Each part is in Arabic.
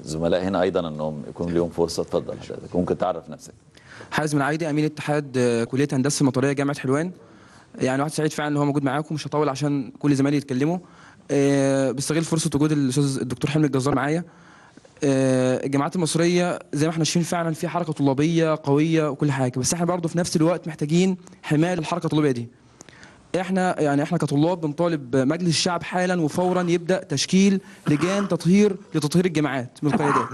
الزملاء هنا ايضا انهم يكون لهم فرصه. اتفضل حضرتك، ممكن تعرف نفسك. حازم العايدي، امين اتحاد كليه هندسه المطريه جامعه حلوان. يعني واحد سعيد فعلا ان هو موجود معاكم، مش هطول عشان كل زمايلي يتكلموا. بستغل فرصه وجود الاستاذ الدكتور حلمي الجزار معايا. الجامعات المصريه زي ما احنا شايفين فعلا في حركه طلابيه قويه وكل حاجه، بس احنا برضه في نفس الوقت محتاجين حمايه للحركه الطلابيه دي. احنا كطلاب بنطالب مجلس الشعب حالا وفورا يبدا تشكيل لجان لتطهير الجامعات من القيادات.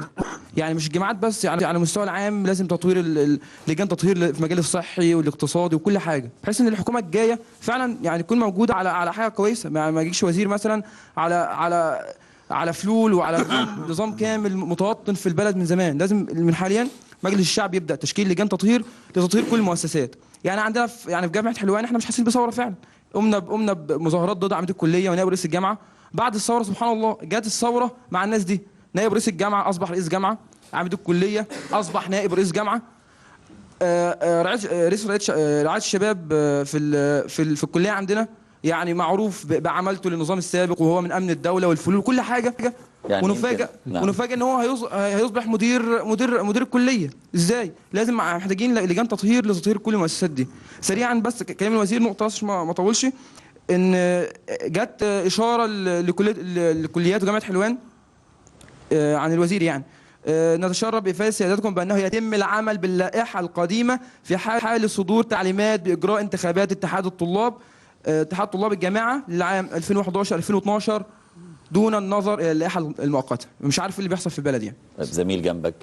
يعني مش الجامعات بس، يعني على المستوى العام لازم تطوير لجان تطهير في المجال الصحي والاقتصادي وكل حاجه، بحيث ان الحكومه الجايه فعلا يعني تكون موجوده على حاجه كويسه. ما يجيش وزير مثلا على فلول وعلى نظام كامل متوطن في البلد من زمان. لازم من حاليا مجلس الشعب يبدا تشكيل لجان لتطهير كل المؤسسات. يعني عندنا في جامعه حلوان احنا مش حاسين بثوره فعلا. قمنا بمظاهرات ضد عميد الكليه ونائب رئيس الجامعه. بعد الثوره سبحان الله جت الثوره مع الناس دي، نائب رئيس الجامعه اصبح رئيس جامعه، عميد الكليه اصبح نائب رئيس جامعه. رئيس رعايه الشباب في الكليه عندنا يعني معروف بعملته للنظام السابق، وهو من امن الدوله والفلول وكل حاجه. يعني ونفاجئ ان هو هيصبح مدير الكليه. ازاي؟ لازم محتاجين لجان لتطهير كل المؤسسات دي. سريعا بس كلام الوزير نقطه ما اطولش، ان جت اشاره لكليات وجامعه حلوان عن الوزير يعني نتشرف بإفادة سيادتكم بأنه يتم العمل باللائحة القديمة في حال صدور تعليمات بإجراء انتخابات اتحاد طلاب الجامعة للعام 2011-2012 دون النظر إلى اللائحة المؤقتة. مش عارف اللي بيحصل في البلد يعني. زميل جنبك